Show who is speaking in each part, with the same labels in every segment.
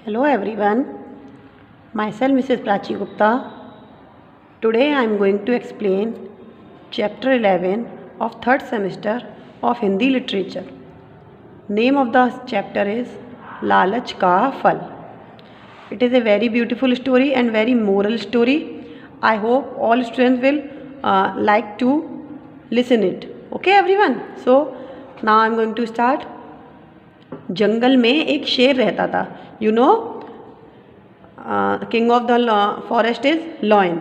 Speaker 1: Hello everyone, myself Mrs. Prachi Gupta. Today I am going to explain chapter 11 of third semester of Hindi literature. Name of the chapter is Lalach Ka Phal. It is a very beautiful story and very moral story. I hope all students will like to listen it. Okay everyone, so now I am going to start. जंगल में एक शेर रहता था. You know king of the forest is lion.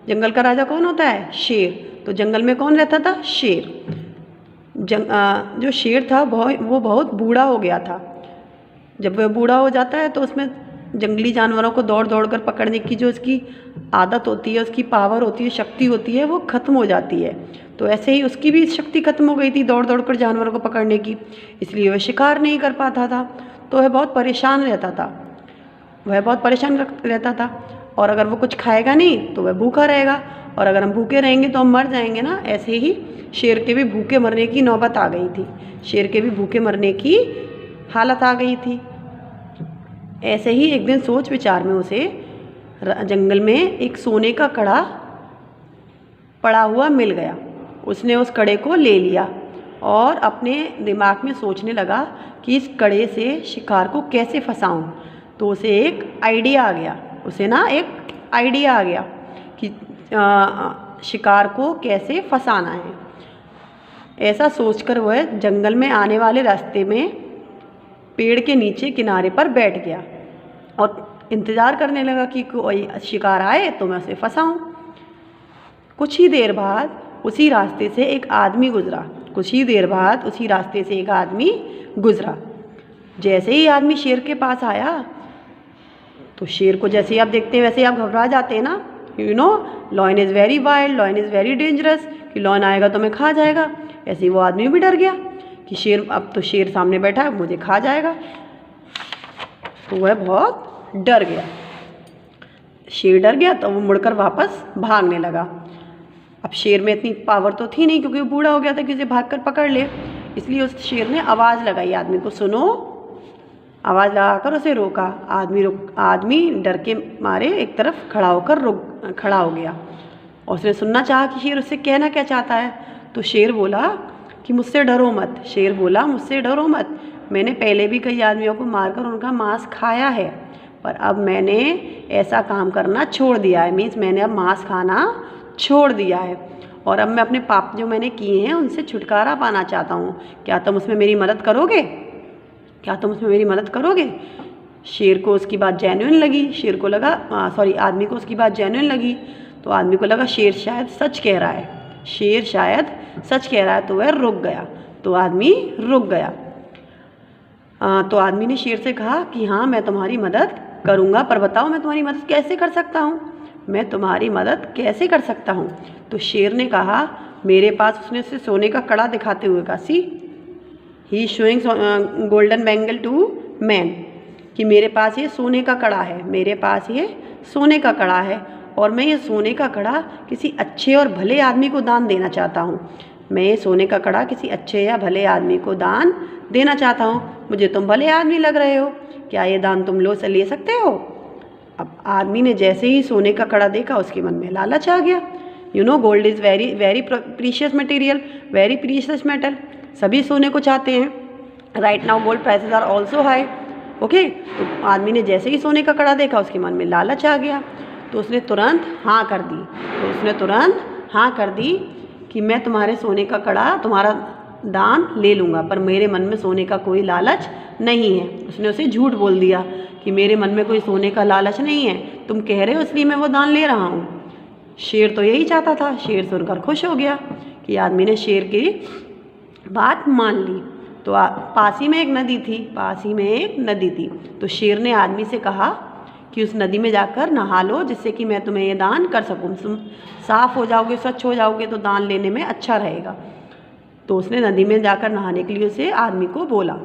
Speaker 1: जंगल का राजा कौन होता है? शेर. तो जंगल में कौन रहता था? शेर. जो शेर था वो बहुत बूढ़ा हो गया था. जब वह बूढ़ा हो जाता है तो उसमें जंगली जानवरों को दौड़ दौड़ कर पकड़ने की जो उसकी आदत होती है, उसकी पावर होती है, शक्ति होती है, वो ख़त्म हो जाती है. तो ऐसे ही उसकी भी शक्ति ख़त्म हो गई थी दौड़ दौड़ कर जानवरों को पकड़ने की. इसलिए वह शिकार नहीं कर पाता था. तो वह बहुत परेशान रहता था. और अगर वो कुछ खाएगा नहीं तो वह भूखा रहेगा, और अगर हम भूखे रहेंगे तो हम मर जाएंगे ना. ऐसे ही शेर के भी भूखे मरने की नौबत आ गई थी. शेर के भी भूखे मरने की हालत आ गई थी. ऐसे ही एक दिन सोच विचार में उसे जंगल में एक सोने का कड़ा पड़ा हुआ मिल गया. उसने उस कड़े को ले लिया और अपने दिमाग में सोचने लगा कि इस कड़े से शिकार को कैसे फंसाऊं. तो उसे एक आइडिया आ गया कि शिकार को कैसे फंसाना है. ऐसा सोचकर वह जंगल में आने वाले रास्ते में पेड़ के नीचे किनारे पर बैठ गया और इंतज़ार करने लगा कि कोई शिकार आए तो मैं उसे फंसाऊं. कुछ ही देर बाद उसी रास्ते से एक आदमी गुजरा. जैसे ही आदमी शेर के पास आया तो शेर को जैसे ही आप देखते हैं वैसे ही आप घबरा जाते हैं ना. You know lion is very wild, lion is very dangerous, कि लॉयन आएगा तो मैं खा जाएगा. ऐसे ही वो आदमी भी डर गया कि अब तो शेर सामने बैठा है, मुझे खा जाएगा. तो वह बहुत डर गया. शेर डर गया तो वो मुड़कर वापस भागने लगा. अब शेर में इतनी पावर तो थी नहीं क्योंकि वो बूढ़ा हो गया था कि उसे भागकर पकड़ ले. इसलिए उस शेर ने आवाज़ लगाई आदमी को, सुनो. आवाज़ लगाकर उसे रोका. आदमी डर के मारे एक तरफ खड़ा हो गया और उसने सुनना चाहा कि शेर उससे कहना क्या चाहता है. तो शेर बोला कि मुझसे डरो मत. मैंने पहले भी कई आदमियों को मारकर उनका मांस खाया है, पर अब मैंने ऐसा काम करना छोड़ दिया है. मीन्स मैंने अब मांस खाना छोड़ दिया है और अब मैं अपने पाप जो मैंने किए हैं उनसे छुटकारा पाना चाहता हूँ. क्या तुम उसमें मेरी मदद करोगे? शेर को उसकी बात जेन्युइन लगी. आदमी को उसकी बात जेन्युइन लगी. तो आदमी को लगा शेर शायद सच कह रहा है. तो वह रुक गया. तो आदमी ने शेर से कहा कि हाँ, मैं तुम्हारी मदद करूँगा, पर बताओ मैं तुम्हारी मदद कैसे कर सकता हूँ. तो शेर ने कहा मेरे पास, उसने उसे सोने का कड़ा दिखाते हुए कहा, see he showing golden bangle to man, कि मेरे पास ये सोने का कड़ा है और मैं ये सोने का कड़ा किसी अच्छे और भले आदमी को दान देना चाहता हूँ. मुझे तुम भले आदमी लग रहे हो, क्या ये दान तुम ले सकते हो? अब आदमी ने जैसे ही सोने का कड़ा देखा उसके मन में लालच आ गया. You know gold is very very precious material, very precious metal. सभी सोने को चाहते हैं. Right now gold prices are also high. Okay. तो आदमी ने जैसे ही सोने का कड़ा देखा उसके मन में लालच आ गया. तो उसने तुरंत हाँ कर दी कि मैं तुम्हारे सोने का कड़ा, तुम्हारा दान ले लूँगा, पर मेरे मन में सोने का कोई लालच नहीं है. उसने उसे झूठ बोल दिया कि मेरे मन में कोई सोने का लालच नहीं है, तुम कह रहे हो इसलिए मैं वो दान ले रहा हूँ. शेर तो यही चाहता था. शेर सुनकर खुश हो गया कि आदमी ने शेर की बात मान ली. तो पास ही में एक नदी थी. तो शेर ने आदमी से कहा कि उस नदी में जाकर नहा लो, जिससे कि मैं तुम्हें ये दान कर सकूँ. तुम साफ़ हो जाओगे, स्वच्छ हो जाओगे तो दान लेने में अच्छा रहेगा. तो उसने नदी में जाकर नहाने के लिए उसे आदमी को बोला.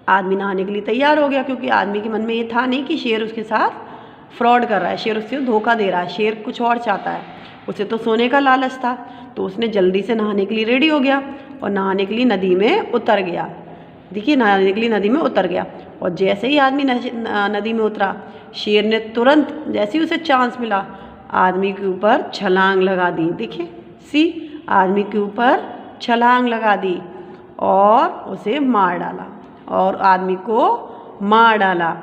Speaker 1: आदमी नहाने के लिए तैयार हो गया क्योंकि आदमी के मन में ये था नहीं कि शेर उसके साथ फ्रॉड कर रहा है, शेर उससे धोखा दे रहा है. शेर कुछ और चाहता है. उसे तो सोने का लालच था. तो उसने जल्दी से नहाने के लिए रेडी हो गया और नहाने के लिए नदी में उतर गया. और जैसे ही आदमी नदी में उतरा, शेर ने तुरंत जैसे ही उसे चांस मिला आदमी के ऊपर छलांग लगा दी। देखिए सी, आदमी के ऊपर छलांग लगा दी और उसे मार डाला, और आदमी को मार डाला।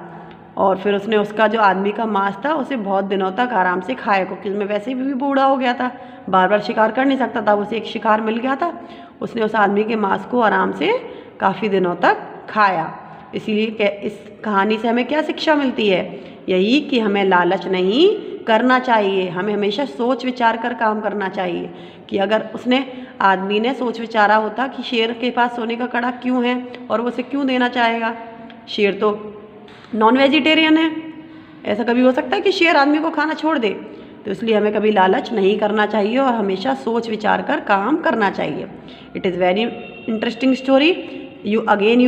Speaker 1: और फिर उसने उसका जो आदमी का मांस था उसे बहुत दिनों तक आराम से खाया, क्योंकि उसमें वैसे भी बूढ़ा हो गया था, बार बार शिकार कर नहीं सकता था। उसे एक शिकार मिल गया था, उसने उस आदमी के मांस को आराम से काफ़ी दिनों तक खाया। इसीलिए इस कहानी से हमें क्या शिक्षा मिलती है? यही कि हमें लालच नहीं करना चाहिए, हमें हमेशा सोच विचार कर काम करना चाहिए। कि अगर उसने आदमी ने सोच विचारा होता कि शेर के पास सोने का कड़ा क्यों है और वो उसे क्यों देना चाहेगा, शेर तो नॉन वेजिटेरियन है, ऐसा कभी हो सकता है कि शेर आदमी को खाना छोड़ दे? तो इसलिए हमें कभी लालच नहीं करना चाहिए और हमेशा सोच विचार कर काम करना चाहिए। It is very interesting story, you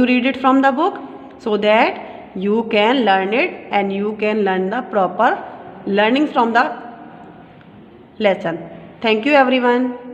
Speaker 1: read it from the book so that you can learn it and you can learn the proper learnings from the lesson. Thank you everyone.